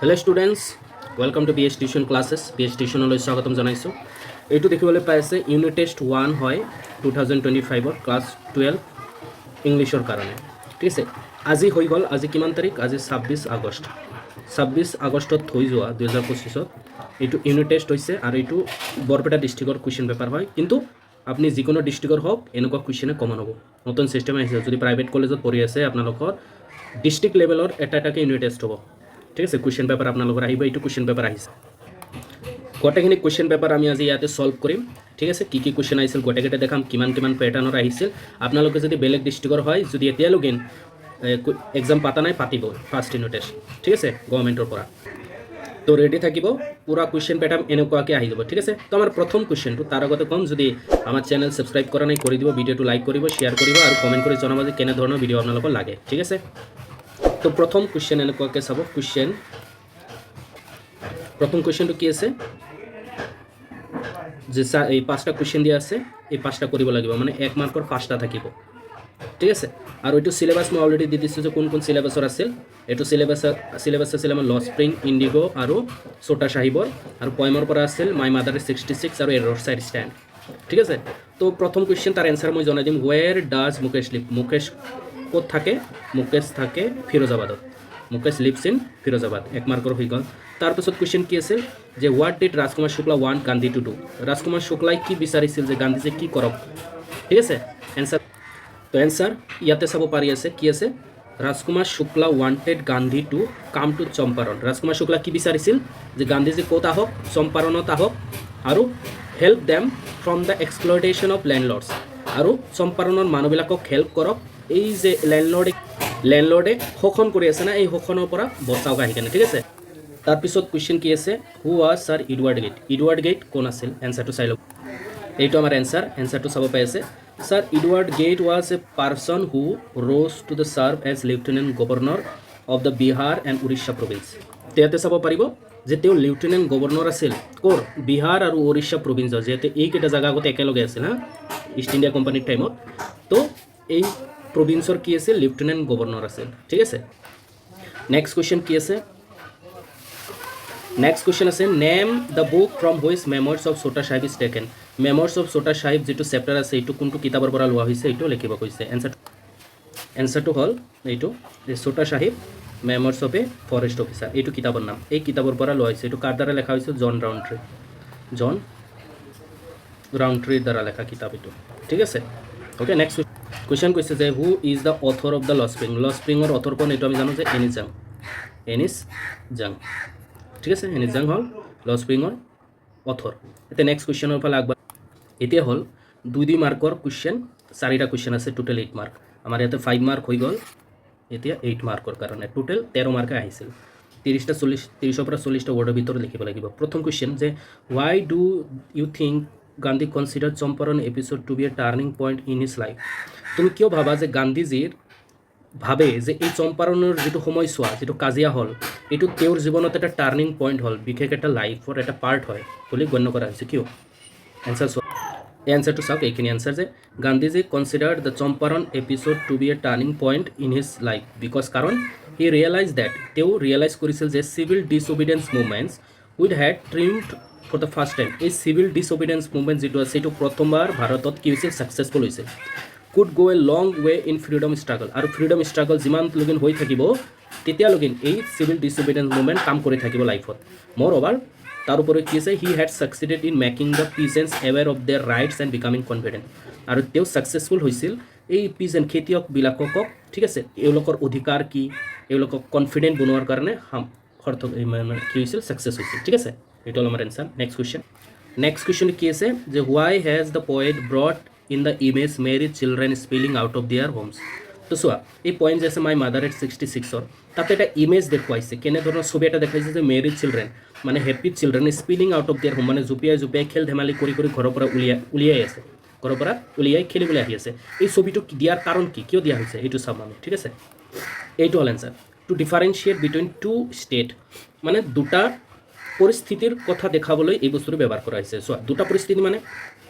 Hello students welcome to PS tuition classes PS টিউশনলৈ স্বাগতম জনাইছোঁ। এইটো দেখিবলৈ পাই আছে ইউনিট টেষ্ট 1 হয় 2025 ক্লাছ 12 ইংলিছৰ কাৰণে। ঠিক আছে, আজি হৈ গ'ল, আজি কিমান তাৰিখ? আজি 26 আগষ্ট। 26 আগষ্টত হৈ যোৱা 2025 এইটো ইউনিট টেষ্ট হৈছে আৰু এইটো বৰপেটা ডিষ্ট্ৰিক্টৰ কুৱেশ্যন পেপাৰ হয়। কিন্তু আপুনি যিকোনো ডিষ্ট্ৰিক্টৰ হওক এনেকুৱা কুৱেশ্যনে কমন হ'ব। নতুন চিষ্টেম আহিছে, যদি প্ৰাইভেট কলেজত পঢ়ি আছে আপোনালোকৰ ডিষ্ট্ৰিক্ট লেভেলৰ এটাকে ইউনিট টেষ্ট হ'ব। ঠিক আছে, কুৱেশ্যন পেপাৰ আপোনালোকৰ আহিব, এইটো কুৱেশ্যন পেপাৰ আহিছে। গোটেইখিনি কুৱেশ্যন পেপাৰ আমি আজি ইয়াতে সলভ কৰিম। ঠিক আছে, কি কুৱেশ্যন আহিছিল গোটেইকেইটা দেখাম, কিমান পেটাৰ্ণৰ আহিছিল। আপোনালোকে যদি বেলেগ ডিষ্ট্ৰিক্টৰ হয়, যদি এতিয়ালৈকে এক্সাম পাতা নাই, পাতিব ফাৰ্ষ্ট ইউনিট টেষ্ট। ঠিক আছে, গভৰ্ণমেণ্টৰ পৰা তো ৰেডি থাকিব, পুৰা কুৱেশ্যন পেটাৰ্ণ এনেকুৱাকৈ আহি যাব। ঠিক আছে, তো আমাৰ প্ৰথম কুৱেশ্যনটো তাৰ আগতে ক'ম, যদি আমাৰ চেনেল ছাবস্ক্ৰাইব কৰা নাই কৰি দিব, ভিডিঅ'টো লাইক কৰিব, শ্বেয়াৰ কৰিব আৰু কমেণ্ট কৰি জনাব যে কেনেধৰণৰ ভিডিঅ' আপোনালোকৰ লাগে। ঠিক আছে, তো প্ৰথম কুৱেশ্যন এনেকুৱাকৈ চাব। প্ৰথম কুৱেশ্যনটো কি আছে যে এই 5টা কুৱেশ্যন দিয়া আছে, এই 5টা কৰিব লাগিব, মানে 1 মাৰ্কৰ 5টা থাকিব। ঠিক আছে, আৰু এইটো চিলেবাছ মই অলৰেডি দি দিছোঁ যে কোন চিলেবাছৰ আছিল। এইটো চিলেবাছ আছিল আমাৰ ল স্প্ৰিং, ইণ্ডিগো আৰু ছোটা চাহিবৰ, আৰু পয়েমৰ পৰা আছিল মাই মাদাৰ 66 আৰু এ ৰ'ড চাইড ষ্টেণ্ড। ঠিক আছে, তো প্ৰথম কুৱেশ্যন তাৰ এনচাৰ মই জনাই দিম। Where does Mukesh live? Mukesh ক'ত থাকে? মুকেশ থাকে ফিৰোজাবাদত। মুকেশ লিভছ ইন ফিৰোজাবাদ, 1 মাৰ্কৰ হৈ গ'ল। তাৰপিছত কুৱেশ্যন কি আছিল যে what did Rajkumar Shukla want Gandhi to do? Rajkumar শুক্লাই কি বিচাৰিছিল যে গান্ধীজীয়ে কি কৰক? ঠিক আছে, এনচাৰ তো এনচাৰ ইয়াতে চাব পাৰি আছে, কি আছে? Rajkumar Shukla wanted Gandhi to come to Champaran. Rajkumar Shukla কি বিচাৰিছিল যে গান্ধীজী ক'ত আহক? চম্পাৰণত আহক আৰু help them from the exploitation of landlords, আৰু চম্পাৰণৰ মানুহবিলাকক হেল্প কৰক, এই যে লেণ্ডলৰ্ডে শোষণ কৰি আছে না, এই শোষণৰ পৰা বচাওক আহি কেনে। ঠিক আছে, তাৰপিছত কুৱেশ্যন কি আছে? Who was sir Edward gate? Edward gate কোন আছিল? এনচাৰটো চাই লওক। এইটো আমাৰ এনচাৰটো চাব পাই আছে। Sir Edward Gait was a person who rose to the serve as lieutenant governor of the Bihar and Orissa province. ইয়াতে চাব পাৰিব যে তেওঁ লেফটেনেণ্ট গভৰ্ণৰ আছিল ক'ৰ? বিহাৰ আৰু উৰিষ্যা প্ৰভিন্সৰ, যিহেতু এইকেইটা জেগা আগতে একেলগে আছিল হা, ইষ্ট ইণ্ডিয়া কোম্পানীৰ টাইমত। তো এই প্ৰভিন্সৰ কি আছিল? লেফটেনেণ্ট গভৰ্ণৰ আছিল। ঠিক আছে, নেক্সট কুৱেশ্যন কি আছে? নেক্সট কুৱেশ্যন আছে name the book from which memoirs of Chota Sahib is taken. Memoirs of Chota Sahib যিটো চেপ্টাৰ আছে, এইটো কোনটো কিতাপৰ পৰা লোৱা হৈছে এইটো লিখিব কৈছে। এনচাৰটো হ'ল এইটো যে Chota Sahib memoirs of a forest officer, এইটো কিতাপৰ নাম। এই কিতাপৰ পৰা লোৱা হৈছে। এইটো কাৰ দ্বাৰা লেখা হৈছে? জন ৰাউণ্ডট্ৰিৰ দ্বাৰা লেখা কিতাপ এইটো। ঠিক আছে, অ'কে। নেক্সট কুৱেশ্যন কৈছে যে who is the author of the law spring? ল স্প্ৰিঙৰ অথৰ কোন? এইটো আমি জানো যে এনিছ জাং। ঠিক আছে, এনিছ জাং হ'ল ল স্প্ৰিঙৰ অথৰ। এতিয়া নেক্সট কুৱেশ্যনৰ ফালে আগবাঢ়। এতিয়া হ'ল 2 মাৰ্কৰ কুৱেশ্যন, 4টা কুৱেশ্যন আছে, টোটেল 8 মাৰ্ক। আমাৰ ইয়াতে 5 মাৰ্ক হৈ গ'ল, এতিয়া 8 মাৰ্কৰ কাৰণে টোটেল 13 মাৰ্কে আহিছিল। 30-40ৰ পৰা 40টা ৱৰ্ডৰ ভিতৰত লিখিব লাগিব। প্ৰথম কুৱেশ্যন যে why do you think Gandhi consider Champaran episode to be a turning point in his life? তুমি কিয় ভাবা যে গান্ধীজীৰ ভাবে যে এই চম্পাৰণৰ যিটো সময়ছোৱা, যিটো কাজিয়া হ'ল, এইটো তেওঁৰ জীৱনত এটা টাৰ্ণিং পইণ্ট হ'ল, বিশেষ এটা লাইফৰ এটা পাৰ্ট হয় বুলি গণ্য কৰা হৈছে? কিয়? এনচাৰ চোৱা, এই এনচাৰটো চাওক। এইখিনি এনচাৰ যে Gandhiji considered the Champaran episode to be a turning point in his life because কাৰণ হি ৰিয়েলাইজ ডেট, তেওঁ ৰিয়েলাইজ কৰিছিল যে civil disobedience movements would had triumphed for the first time. এই চিভিল ডিছঅবিডিয়েঞ্চ মুভমেণ্ট যিটো আছে, এইটো প্ৰথমবাৰ ভাৰতত কি হৈছিল? ছাকচেছফুল হৈছিল। Could go' a long way in freedom struggle, আৰু ফ্ৰীডম ষ্ট্ৰাগল যিমানলৈকে হৈ থাকিব তেতিয়ালৈকে এই চিভিল ডিছঅবিডিয়েঞ্চ মুভমেণ্ট কাম কৰি থাকিব লাইফত। মোৰ অভাৰ তাৰ উপৰি কি আছে? He had succeeded in making the peasants aware of their rights and becoming confident, আৰু তেওঁ ছাকচেছফুল হৈছিল এই পিজেণ্ট খেতিয়কবিলাকক, ঠিক আছে, এওঁলোকৰ অধিকাৰ কি, এওঁলোকক কনফিডেণ্ট বনোৱাৰ কাৰণে কি হৈছিল? ছাকচেছ হৈছিল। ঠিক আছে, এইটো হ'ল আমাৰ এনচাৰ। নেক্সট কুৱেশ্যন কি আছে যে why has the poet brought in the image married children spilling out of their homes? তো চোৱা, এই পইণ্ট যে আছে মাই মাদাৰ এট 66ৰ, তাতে এটা ইমেজ দেখুৱাইছে, কেনেধৰণৰ ছবি এটা দেখাইছে যে মেৰিড চিলড্ৰেন মানে happy children spilling out of দিয়াৰ হোম, মানে জুপিয়াই খেল ধেমালি কৰি ঘৰৰ পৰা উলিয়াই আছে, ঘৰৰ পৰা উলিয়াই খেলিবলৈ আহি আছে। এই ছবিটো দিয়াৰ কাৰণ কি, কিয় দিয়া হৈছে এইটো চাম আমি। ঠিক আছে, এইটো হ'ল answer. To differentiate between 2 state, মানে দুটা পৰিস্থিতিৰ কথা দেখাবলৈ এই বস্তুটো ব্যৱহাৰ কৰা হৈছে। চোৱা, দুটা পৰিস্থিতি মানে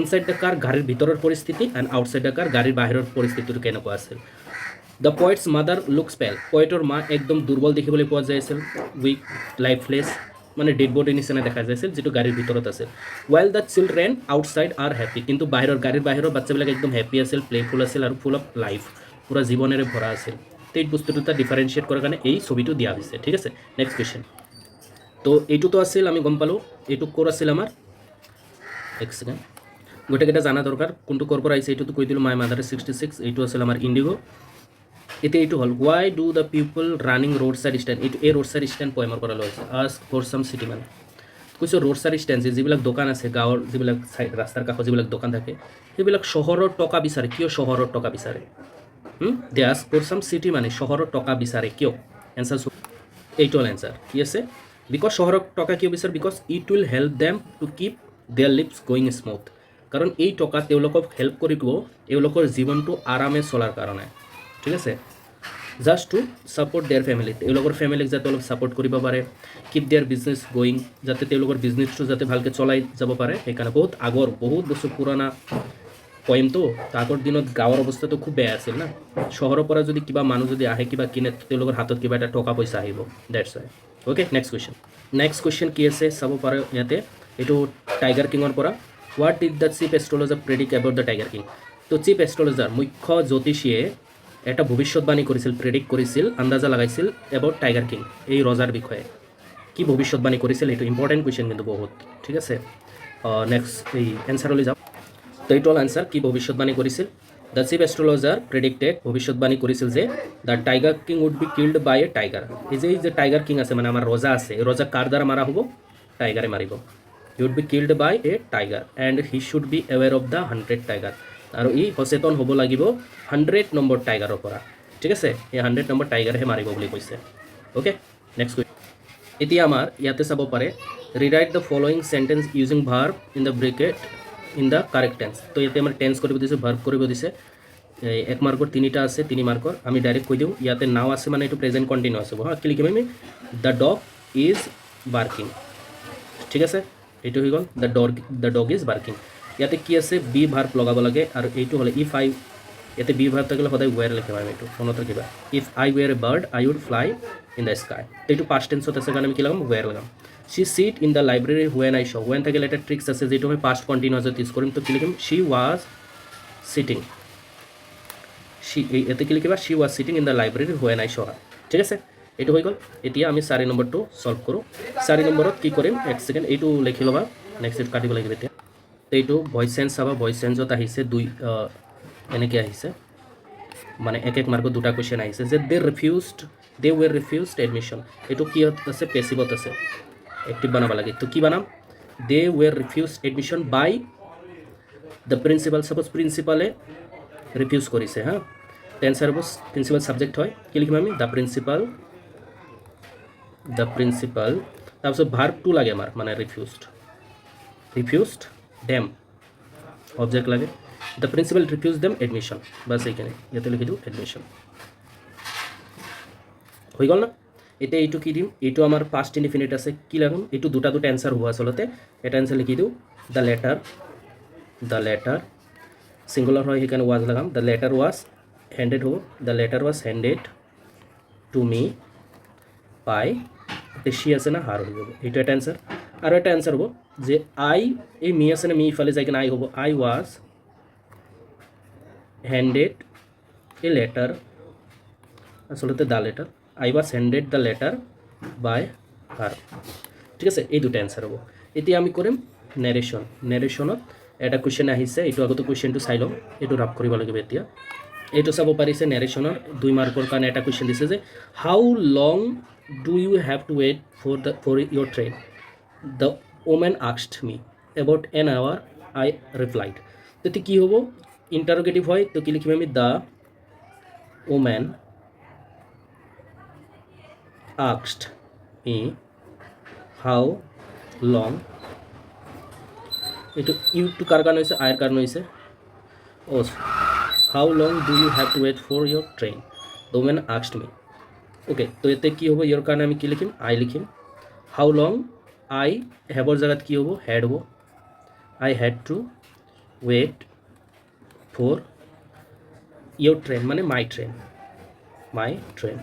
ইনচাইড দ্য কাৰ গাড়ীৰ ভিতৰৰ পৰিস্থিতি এণ্ড আউটচাইড দ্য কাৰ গাড়ীৰ বাহিৰৰ পৰিস্থিতিটো কেনেকুৱা আছিল। দ্য পয়েটছ মাদাৰ লুকছ পেল, পয়েটৰ মা একদম দুৰ্বল দেখিবলৈ পোৱা যায় আছিল, উইক, লাইফলেছ, মানে ডেড বডিৰ নিচিনা দেখা যাইছিল যিটো গাড়ীৰ ভিতৰত আছিল। While the children outside R happy, কিন্তু গাড়ীৰ বাহিৰৰ বাচ্চাবিলাক একদম হেপী আছিল, প্লেফুল আছিল আৰু ফুল অফ লাইফ, পুৰা জীৱনেৰে ভৰা আছিল। তো এই বস্তু দুটা ডিফাৰেঞ্চিয়েট কৰাৰ কাৰণে এই ছবিটো দিয়া হৈছে, ঠিক আছে। Next question. তো এইটোতো আছিল, আমি গম পালোঁ এইটো ক'ৰ আছিল আমাৰ, এক ছেকেণ্ড, গোটেইকেইটা জানা দৰকাৰ, কোনটো ক'ৰ পৰা আহিছে এইটোতো কৈ দিলোঁ, মাই মাদাৰ 66, এইটো আছিল আমাৰ ইণ্ডিগো। এতিয়া এইটো হ'ল Y do the people running road side stand, এইটো এই ৰোড ছাইড ষ্টেণ্ড পয়েমৰ পৰা লৈছে। আস্ক ফৰ চাম চিটি মান, কৈছোঁ ৰোড ছাইড ষ্টেণ্ড যিবিলাক দোকান আছে, গাঁৱৰ যিবিলাক ৰাস্তাৰ কাষত যিবিলাক দোকান থাকে, সেইবিলাক চহৰৰ টকা বিচাৰে। কিয় চহৰৰ টকা বিচাৰে? দে আস্ক ফৰ চাম চিটি মানে চহৰৰ টকা বিচাৰে কিয়? এনচাৰ এইটো হ'ল এনচাৰ। কি আছে? বিকজ চহৰৰ টকা কিয় বিচাৰে? Because it will help them to keep their lives going smooth, কাৰণ এই টকা তেওঁলোকক হেল্প কৰিব এওঁলোকৰ জীৱনটো আৰামে চলাৰ কাৰণে, ঠিক আছে। Just to support their family, তেওঁলোকৰ ফেমিলিক যাতে অলপ ছাপৰ্ট কৰিব পাৰে, কিপ দেয়াৰ বিজনেছ গোয়িং, যাতে তেওঁলোকৰ বিজনেছটো যাতে ভালকৈ চলাই যাব পাৰে। সেইকাৰণে বহুত বছৰ পুৰণা পয়েমটো, আগৰ দিনত গাঁৱৰ অৱস্থাটো খুব বেয়া আছিল না, চহৰৰ পৰা যদি কিবা মানুহ যদি আহে কিবা কিনে তেওঁলোকৰ হাতত কিবা এটা টকা পইচা আহিব, that's Y. Okay, next question. Next question কি আছে চাব পাৰে ইয়াতে, এইটো টাইগাৰ কিঙৰ পৰা। What did the chief astrologer predict about the tiger king? তো চিফ এষ্ট্ৰলজাৰ মুখ্য জ্যোতিষীয়ে এটা ভৱিষ্যৎবাণী কৰিছিল, প্ৰেডিক্ট কৰিছিল, আন্দাজা লগাইছিল এবাউট টাইগাৰ কিং, এই ৰজাৰ বিষয়ে। কি ভৱিষ্যৎবাণী কৰিছিল? এইটো ইম্পৰ্টেণ্ট কুৱেশ্যন কিন্তু বহুত, ঠিক আছে। নেক্সট এই এনচাৰলৈ যাওঁ। তো এইটো হ'ল এনচাৰ, কি ভৱিষ্যৎবাণী কৰিছিল। দ্য চিফ এষ্ট্ৰলজাৰ প্ৰেডিক্টেড, ভৱিষ্যৎবাণী কৰিছিল যে the tiger king would be killed by a tiger. এই যে টাইগাৰ কিং আছে, মানে আমাৰ ৰজা আছে, এই ৰজা কাৰ দ্বাৰা মাৰা হ'ব? টাইগাৰে মাৰিব। He would be killed by a tiger and he should be aware of the 100 tiger, আৰু ই সচেতন হ'ব লাগিব 100 নম্বৰ টাইগাৰৰ পৰা, ঠিক আছে। এই 100 নম্বৰ টাইগাৰহে মাৰিব বুলি কৈছে। Okay, next question. এতিয়া আমাৰ ইয়াতে চাব পাৰে, rewrite the following sentence using verb in the bracket in the correct tense. তো ইয়াতে আমাৰ টেন্স কৰিব দিছে, ভাৰ্ব কৰিব দিছে। 1 মাৰ্কৰ 3টা আছে, 3 মাৰ্কৰ। আমি ডাইৰেক্ট কৈ দিওঁ, ইয়াতে নাও আছে মানে এইটো প্ৰেজেণ্ট কণ্টিনিউৱাছ হ'ব। কি লিখিম আমি? দ্য ডগ ইজ বাৰ্কিং, ঠিক আছে। এইটো হৈ গ'ল দ্য ডগ ইজ বাৰ্কিং। ইয়াতে কি আছে? বি ভাৰ্ব লগাব লাগে, আৰু এইটো হ'লে ইফ আই, ইয়াতে বি ভাৰ্ব থাকিলে সদায় ৱেৰ লিখিম আমি, এইটো মনত ৰাখিবা। If I were a bird I would fly in the sky, তো এইটো পাষ্ট টেন্সত আছে কাৰণে আমি কি লগাম? ৱেৰ লগাম। She sit in the library when I saw, when থাকিলে এটা ট্ৰিক্স আছে যিটো আমি পাষ্ট কণ্টিনিউৱাছত ইউজ কৰিম। তো কি লিখিম? শ্বি ৱাজ সিটিং, ইয়াতে কি লিখিবা? She was sitting in the library when I saw, ঠিক আছে। এইটো হৈ গ'ল। এতিয়া আমি 4 নম্বৰটো ছল্ভ কৰোঁ। 4 নম্বৰত কি কৰিম? এক ছেকেণ্ড, এইটো লিখি ল'বা, নেক্সট এইটো কাটিব লাগিব এতিয়া। এইটো ভইচ চেঞ্জ চাবা, ভইচ চেঞ্জত আহিছে এনেকৈ আহিছে, মানে 1 মাৰ্কত 2টা কুৱেশ্যন আহিছে যে দে ৱেৰ ৰিফিউজড এডমিশ্যন। এইটো কিহত আছে? পেচিভত আছে, এক্টিভ বনাব লাগে। তো কি বনাম? They were refused admission by the principal. Suppose প্ৰিন্সিপালে ৰিফিউজ কৰিছে, হা, টেন্সাৰ হ'ব প্ৰিন্সিপাল ছাবজেক্ট হয়, কি লিখিম আমি? দ্য প্ৰিন্সিপাল, তাৰপিছত ভাৰ্বটো লাগে আমাৰ, মানে ৰিফিউজড ডেম, অবজেক্ট লাগে। The principal refuse them admission, bus এইখিনি ইয়াতে লিখি দিওঁ এডমিশ্যন, হৈ গ'ল না। এতিয়া এইটো কি দিম? এইটো আমাৰ পাষ্ট ইনডিফিনিট আছে, কি লাগাম? এইটো দুটা এনচাৰ হ'ব আচলতে। এটা এনচাৰ লিখি দিওঁ দ্য লেটাৰ ছিংগুলাৰ হয় সেইকাৰণে ৱাজ লগাম। দ্য লেটাৰ ৱাজ হেণ্ডেড হ'ব, the letter was handed to me by, সি আছে না, হাৰ হৈ যাব। এইটো এটা এনচাৰ। আৰু এটা এনচাৰ হ'ব যে এই মি আছে না, মি ইফালে যাই কিনে আই হ'ব, I was handed a letter, আচলতে the letter, I was handed the letter by her, ঠিক আছে। এই দুটা এনচাৰ হ'ব। এতিয়া আমি কৰিম নেৰেশ্যনত এটা কুৱেশ্যন আহিছে, এইটো আগতে কুৱেশ্যনটো চাই লওঁ, এইটো ৰাফ কৰিব লাগিব এতিয়া। এইটো চাব পাৰিছে নেৰেশ্যনৰ 2 মাৰ্কৰ কাৰণে এটা কুৱেশ্যন দিছে যে how long do you have to wait for your train? The woman asked me about an hour, I replied. তেতিয়া কি হ'ব? ইণ্টাৰোগেটিভ হয়, তো কি লিখিম আমি? The woman asked me how long, এইটো ইউটো কাৰ কাৰণে হৈছে? আইৰ কাৰণে হৈছে। How long do you have to wait for your train? The woman asked me. Okay, তো ইয়াতে কি হ'ব? ইয়াৰ কাৰণে আমি কি লিখিম? আই লিখিম। হাউ লং, আই হেভৰ জেগাত কি হ'ব? হেড হ'ব। I had to wait for your train, মানে মাই ট্ৰেইন, মাই ট্রেন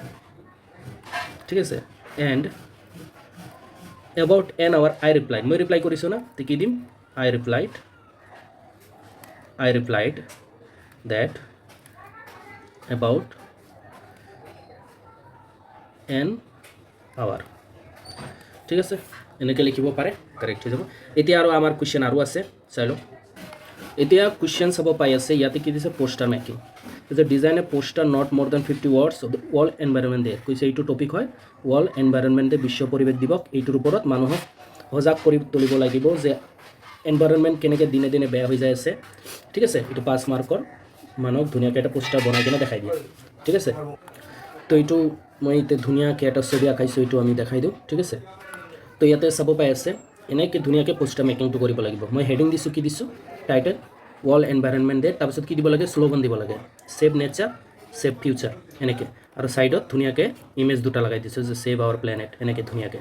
ঠিক আছে and about an hour I replied মই রিপ্লাই কৰিছোঁ না তো কি দিম I replied that about an hour ঠিক আছে এনেকৈ লিখিব পাৰে কাৰেক্ট হৈ যাব এতিয়া আৰু আমাৰ কুৱেশ্যন আৰু আছে চাই লওক এতিয়া কুৱেশ্যন চাব পাই আছে ইয়াতে কি দিছে পোষ্টাৰ মেকিং যে design a poster not more than 50 words of the world environment day কৈছে এইটো টপিক হয় ৱৰ্ল্ড এনভাইৰনমেণ্ট ডে বিশ্ব পৰিৱেশ দিৱস এইটোৰ ওপৰত মানুহক সজাগ কৰি তুলিব লাগিব যে এনভাইৰনমেণ্ট কেনেকৈ দিনে দিনে বেয়া হৈ যাই আছে ঠিক আছে এইটো 5 মাৰ্কৰ মানুহক ধুনীয়াকৈ এটা পোষ্টাৰ বনাই কিনে দেখাই দিয়ে ঠিক আছে তো এইটো মই এতিয়া ধুনীয়াকৈ এটা ছবি আঁকাইছোঁ এইটো আমি দেখাই দিওঁ ঠিক আছে তো ইয়াতে চাব পাই আছে এনেকৈ ধুনীয়াকৈ পোষ্টাৰ মেকিংটো কৰিব লাগিব মই হেডিং দিছোঁ কি দিছোঁ টাইটেল ৱৰ্ল্ড এনভাইৰনমেণ্ট ডে তাৰপিছত কি দিব লাগে শ্লোগান দিব লাগে সেভ নেচাৰ সেভ ফিউচাৰ এনেকৈ আৰু ছাইডত ধুনীয়াকৈ ইমেজ দুটা লগাই দিছোঁ যে সেভ আৱাৰ প্লেনেট এনেকৈ ধুনীয়াকৈ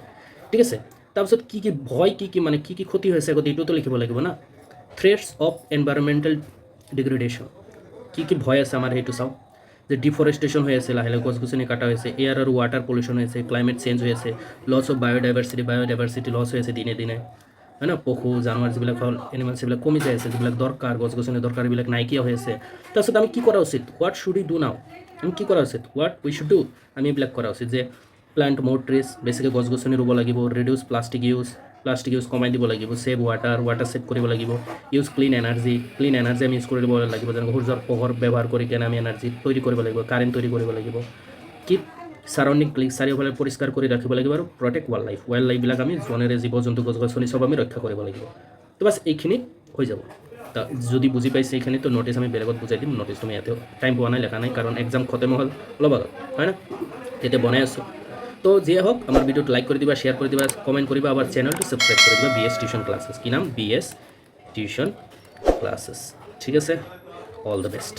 ঠিক আছে তাৰপিছত কি কি ভয় কি মানে কি ক্ষতি হৈছে আগতে এইটোতো লিখিব লাগিব না থ্ৰেটছ অফ এনভাইৰনমেণ্টেল ডিগ্ৰেডেশ্যন কি ভয় আছে আমাৰ সেইটো চাওঁ যে ডিফৰেষ্টেশ্যন হৈ আছে লাহে লাহে গছ গছনি কাটা হৈছে এয়াৰ আৰু ৱাটাৰ পলিউশ্যন হৈ আছে ক্লাইমেট চেঞ্জ হৈ আছে লছ অফ বায়'ডাইভাৰ্চিটি লছ হৈ আছে দিনে দিনে হয় না পশু জানোৱাৰ যিবিলাক হ'ল এনিমেলছ এইবিলাক কমি যাই আছে যিবিলাক দৰকাৰ গছ গছনি দৰকাৰ এইবিলাক নাইকিয়া হৈ আছে তাৰপিছত আমি কি কৰা উচিত what should U do now আমি কি কৰা উচিত হোৱাট উই শুড ডু আমি এইবিলাক কৰা উচিত যে প্লান্ট মোৰ ট্ৰিজ বেছিকৈ গছ গছনি ৰুব লাগিব ৰিডিউচ প্লাষ্টিক ইউজ কমাই দিব লাগিব সেভ ৱাটাৰ সেভ কৰিব লাগিব ইউজ ক্লিন এনাৰ্জি আমি ইউজ কৰিব লাগিব যেনেকৈ সূৰ্যৰ পোহৰ ব্যৱহাৰ কৰি কেনে আমি এনাৰ্জি তৈৰি কৰিব লাগিব কাৰেণ্ট তৈৰি কৰিব লাগিব কিপ সাৰাউণ্ডিং ক্লিন চাৰিওফালে পৰিষ্কাৰ কৰি ৰাখিব লাগিব আৰু প্ৰটেক্ট ৱাইল্ড লাইফবিলাক আমি জনেৰে জীৱ জন্তু গছ গছনি চব আমি ৰক্ষা কৰিব লাগিব তো বাছ এইখিনি হৈ যাব তা যদি বুজি পাইছে এইখিনি তো নোটিছ আমি বেলেগত বুজাই দিম নোটিছ তুমি ইয়াতে টাইম পোৱা নাই লেখা নাই কাৰণ এক্সাম খতম হ'ল অলপ আগত হয় না তেতিয়া বনাই আছোঁ তো যিয়ে হোক আমার ভিডিওটা লাইক করে দিবা শেয়ার করে দিবা কমেন্ট করিবা আবার চ্যানেলটা সাবস্ক্রাইব করে দিবা বিএস টিউশন ক্লাসেস কি নাম বিএস টিউশন ক্লাসেস ঠিক আছে অল দ্য বেস্ট